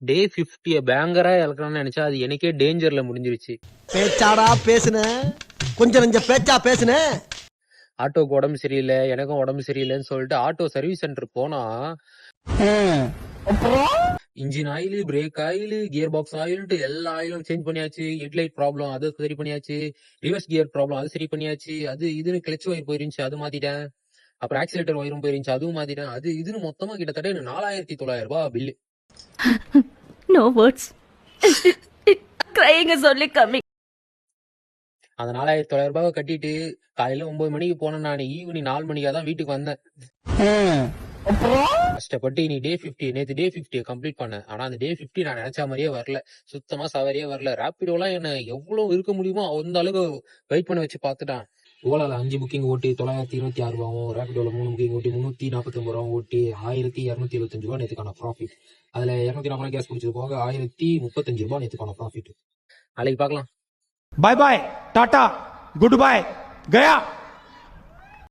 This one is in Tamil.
டே 50 பேங்கரா இறக்கணும்னு நினைச்சா அது எனக்கே டேஞ்சர்ல முடிஞ்சிருச்சு. பேச்சாடா பேசுன, கொஞ்சம் நெஞ்ச பேச்சா பேசுன. ஆட்டோக்கு உடம்பு சரியில்லை, எனக்கும் உடம்பு சரியில்லைன்னு சொல்லிட்டு ஆட்டோ சர்வீஸ் சென்டர் போனா engine oil, brake oil, gear box ஆயில்ட்டு எல்லா ஆயிலும் சேஞ்ச் பண்ணியாச்சு. ஹெட்லைட் ப்ராப்ளம் அது சரி பண்ணியாச்சு. ரிவர்ஸ் கியர் ப்ராப்ளம் அது சரி பண்ணியாச்சு. அது இதுன்னு கிளச் ஒயர் போயிருந்துச்சு, அது மாத்திட்டேன். அப்புறம் ஆக்சிலேட்டர் ஒயரும் போயிருந்துச்சு, அதுவும் மாத்திட்டேன். அது இதுன்னு மொத்தமா கிட்டத்தட்ட எனக்கு 4900 bill. No words. Crying is only coming. அந்த 4900 கட்டிட்டு காலையில 9 மணிக்கு போனேன். நான் ஈவினிங் 4 மணிக்கா தான் வீட்டுக்கு வந்தேன். கஷ்டப்பட்டு நீ டே 50 நேத்து டே 50 கம்ப்ளீட் பண்ணேன். ஆனா அந்த டே 50 நான் நினைச்ச மாதிரியே வரல. சுத்தமா சவாரியே வரல. ரேபிடோலாம் என்ன எவ்வளவு இருக்க முடியுமோ அந்த அளவுக்கு வெயிட் பண்ண வச்சு பார்த்துட்டான். ஓலால 5 புக்கிங் ஓட்டி 926 ரூபாவும், ரேபிடோல 3 புக்கிங் ஓட்டி 349 ரூபாவும் ஓட்டி 1275 ரூபாய் நேத்துக்கான ப்ராஃபிட். அதுல 240 கேஸ் குடிச்சது போக 1035 ரூபாய் நேத்துக்கான ப்ராஃபிட். நாளைக்கு பார்க்கலாம். Bye bye tata good bye गया।